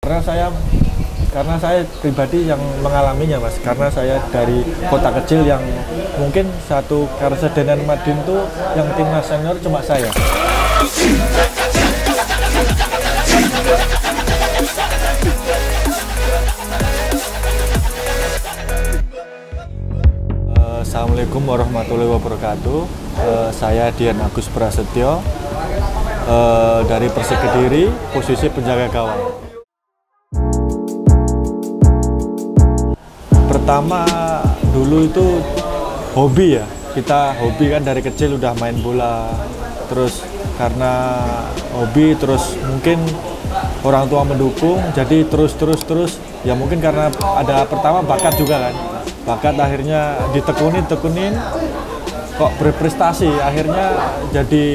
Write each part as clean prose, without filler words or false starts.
Karena saya pribadi yang mengalaminya, Mas. Karena saya dari kota kecil yang mungkin satu Karesidenan Madin tuh yang timnas senior cuma saya. Assalamualaikum warahmatullahi wabarakatuh. Saya Dian Agus Prasetyo dari Persik Kediri, posisi penjaga gawang. Pertama dulu itu hobi ya, kita hobi kan dari kecil udah main bola, terus karena hobi terus mungkin orang tua mendukung, jadi terus ya mungkin karena ada pertama bakat juga kan, bakat akhirnya ditekunin kok berprestasi, akhirnya jadi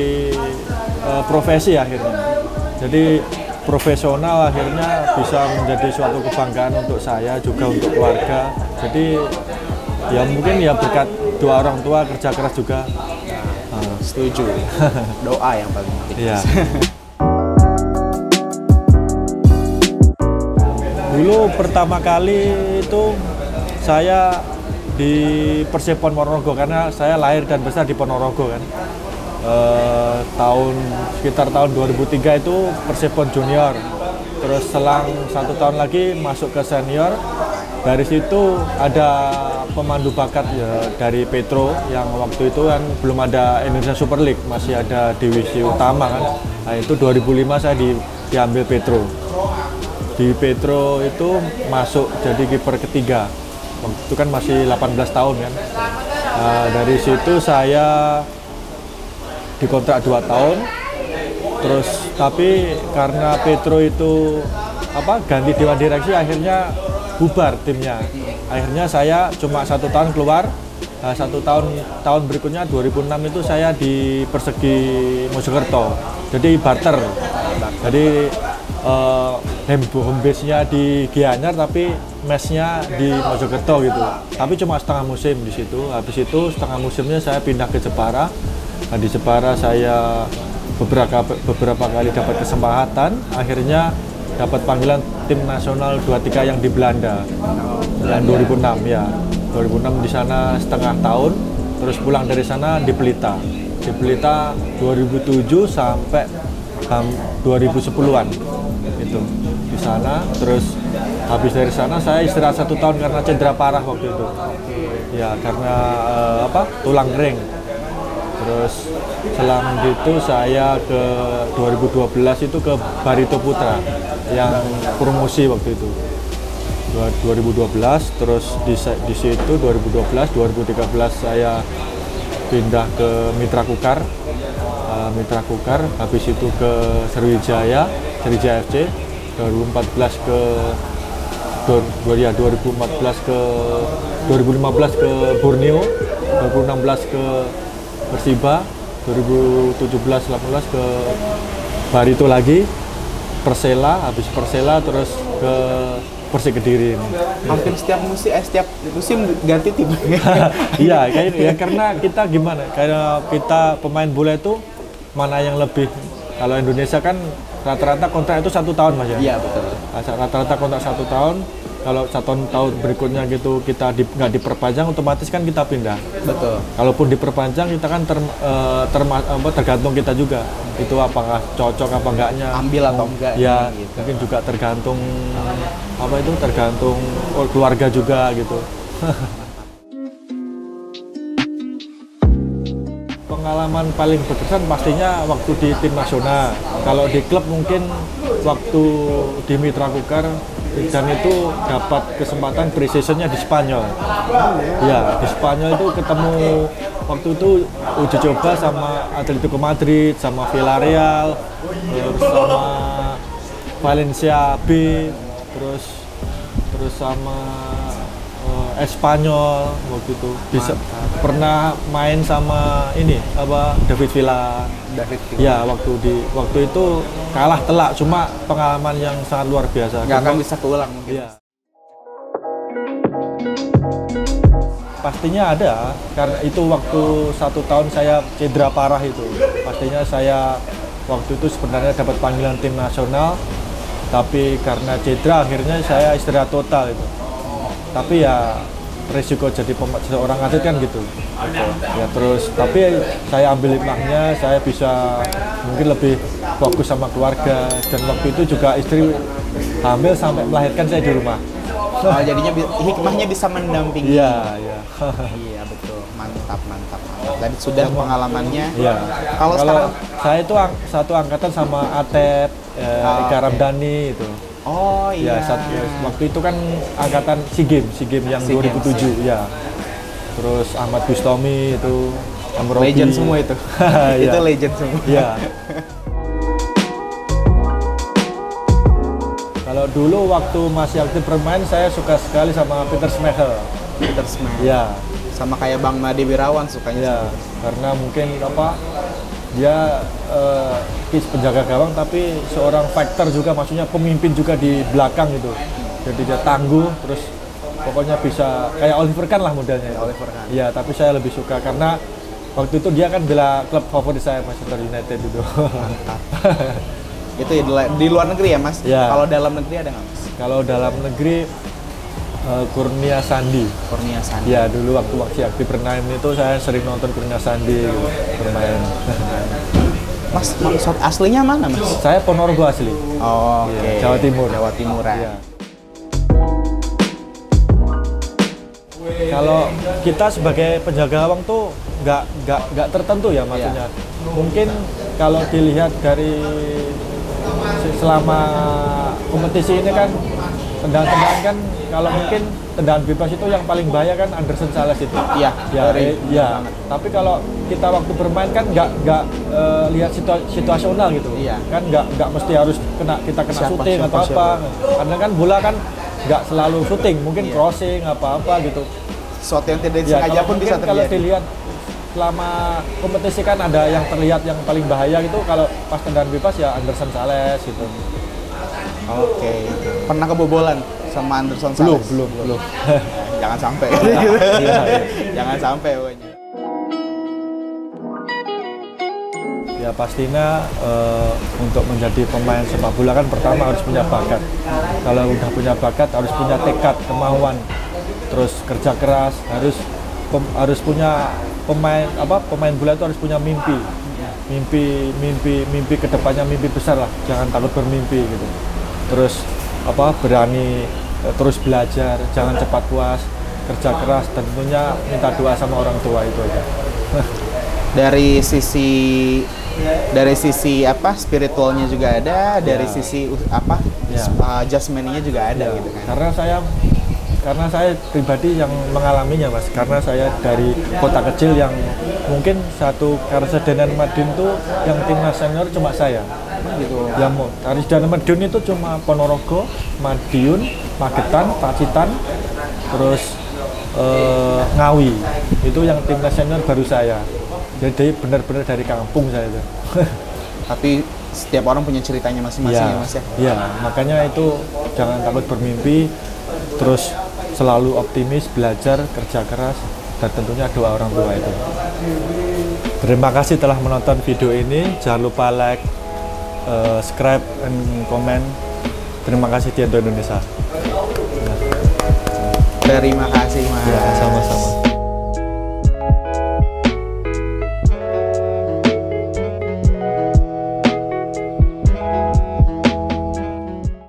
profesi akhirnya, jadi profesional, akhirnya bisa menjadi suatu kebanggaan untuk saya juga untuk keluarga. Jadi ya mungkin ya berkat doa orang tua, kerja keras juga. Setuju. Doa yang paling penting. Iya. Dulu pertama kali itu saya di Persib Ponorogo, karena saya lahir dan besar di Ponorogo kan. Sekitar tahun 2003 itu Persipon Junior, terus selang 1 tahun lagi masuk ke senior. Dari situ ada pemandu bakat ya dari Petro, yang waktu itu kan belum ada Indonesia Super League, masih ada divisi utama kan. Nah itu 2005 saya diambil Petro. Di Petro itu masuk jadi kiper ketiga, waktu itu kan masih 18 tahun kan. Dari situ saya dikontrak 2 tahun, terus tapi karena Petro itu ganti dewan direksi, akhirnya bubar timnya. Akhirnya saya cuma 1 tahun keluar. 1 tahun berikutnya 2006 itu saya di Persegi Mojokerto, jadi barter. Jadi home base-nya di Gianyar tapi mesnya di Mojokerto gitu. Tapi cuma setengah musim di situ. Habis itu setengah musimnya saya pindah ke Jepara. Nah, di Jepara saya beberapa kali dapat kesempatan, akhirnya dapat panggilan tim nasional 23 yang di Belanda. Yang 2006 ya. 2006 di sana setengah tahun, terus pulang dari sana di Pelita. Di Pelita 2007 sampai 2010-an itu di sana. Terus habis dari sana saya istirahat 1 tahun karena cedera parah waktu itu. Ya karena tulang kering. Terus selang gitu saya ke 2012 itu ke Barito Putra yang promosi waktu itu 2012. Terus di situ 2012 2013 saya pindah ke Mitra Kukar. Habis itu ke Sriwijaya FC. 2014 ke 2015 ke Borneo, 2016 ke Persiba, 2017-18 ke Barito lagi, Persela, habis Persela terus ke Persik Kediri ini. Hampir setiap musim ganti tim. Iya, ya karena kita gimana? Karena kita pemain bola itu mana yang lebih, kalau Indonesia kan rata-rata kontrak itu 1 tahun Mas ya? Iya betul. Rata-rata kontrak 1 tahun. Kalau 1 tahun berikutnya gitu kita nggak diperpanjang, otomatis kan kita pindah. Betul. Kalaupun diperpanjang kita kan tergantung kita juga. Itu apakah cocok apa enggaknya. Ambil atau enggak. Ya, gitu. mungkin juga tergantung tergantung keluarga juga gitu. Pengalaman paling berkesan pastinya waktu di tim nasional. Kalau di klub mungkin waktu di Mitra Kukar, dan itu dapat kesempatan pre-seasonnya di Spanyol. Ya, di Spanyol itu ketemu waktu itu uji coba sama Atletico Madrid, sama Villarreal, terus sama Valencia B, terus sama Espanyol waktu itu. Pernah main sama David Villa. Ya, waktu itu kalah telak, cuma pengalaman yang sangat luar biasa. Nggak akan bisa keulang mungkin. Ya. Pastinya ada, karena itu waktu 1 tahun saya cedera parah itu. Pastinya saya waktu itu sebenarnya dapat panggilan tim nasional, Tapi karena cedera akhirnya saya istirahat total itu. Tapi ya resiko jadi seorang atlet kan gitu. Ya terus tapi saya ambil hikmahnya, saya bisa mungkin lebih fokus sama keluarga, dan waktu itu juga istri hamil sampai melahirkan saya di rumah. Oh, jadinya hikmahnya bisa mendampingi. Iya, iya. Iya, betul. Mantap. Dan sudah pengalamannya. Iya. Kalau sekarang saya itu satu angkatan sama Atep, Ika Ramdhani itu. oh iya. Ya, waktu itu kan angkatan SEA Games yang SEA 2007 ya. Terus Ahmad Bustomi itu, Amrobi. Legend semua itu. Itu legend semua. Iya. Kalau dulu waktu masih aktif bermain, saya suka sekali sama Peter Schmeichel. Peter Schmeichel. Ya. Sama kayak Bang Made Wirawan sukanya. Ya, karena mungkin dia penjaga gawang tapi seorang fighter juga, maksudnya pemimpin juga di belakang gitu. Jadi dia tangguh, terus pokoknya bisa kayak Oliver Kahn lah modelnya. Oliver Kahn. Iya, tapi saya lebih suka karena waktu itu dia kan bela klub favorit saya, Manchester United itu. Itu di luar negeri ya, Mas? Ya. Kalau dalam negeri ada nggak, Mas? Kalau dalam negeri Kurnia Sandi. Kurnia Sandi. Ya, dulu waktu masih aktif bermain itu saya sering nonton Kurnia Sandi gitu, bermain. Mas, maksud aslinya mana, Mas? Saya Ponorogo asli. Oh, oke. Iya, Jawa Timur. Jawa Timuran. Iya. Kalau kita sebagai penjaga gawang tuh nggak tertentu ya maksudnya. Mungkin kalau dilihat dari selama kompetisi ini kan tendangan kan, kalau mungkin tendangan bebas itu yang paling bahaya kan Anderson Sales itu. Iya. Ya. Tapi kalau kita waktu bermain kan nggak lihat situasional gitu. Iya. Kan nggak mesti harus kita kena syuting atau apa. Karena kan bola kan nggak selalu syuting, mungkin crossing apa gitu. Sesuatu yang tidak disengaja pun bisa terjadi. Kalau dilihat selama kompetisi kan ada yang terlihat yang paling bahaya gitu, kalau pas tendangan bebas ya Anderson Sales gitu. Oke. Pernah kebobolan sama Anderson Sales? Belum. Jangan sampai. Iya. Jangan sampai pokoknya. Ya pastinya untuk menjadi pemain sepak bola kan pertama harus punya bakat. Kalau udah punya bakat harus punya tekad, kemauan, terus kerja keras, harus punya pemain bola itu harus punya mimpi kedepannya, mimpi besar lah, jangan takut bermimpi gitu. Terus berani terus belajar, jangan cepat puas, kerja keras, dan tentunya minta doa sama orang tua, itu aja. Dari sisi spiritualnya juga ada, dari sisi jasmaninya juga ada gitu kan. Karena saya pribadi yang mengalaminya, Mas. Karena saya dari kota kecil yang mungkin satu Karesidenan Madiun tuh yang timnas senior cuma saya. Gitu. Ya, Karesidenan Madiun itu cuma Ponorogo, Madiun, Magetan, Pacitan, terus Ngawi. Itu yang timnas senior baru saya. Jadi benar-benar dari kampung saya itu. Tapi setiap orang punya ceritanya masing-masing ya, Mas ya. Iya, makanya itu jangan takut bermimpi, terus selalu optimis, belajar, kerja keras, dan tentunya doa orang tua itu. Terima kasih telah menonton video ini. Jangan lupa like, subscribe, dan komen. Terima kasih Tiendo Indonesia. Terima kasih, Mas. Ya, sama-sama.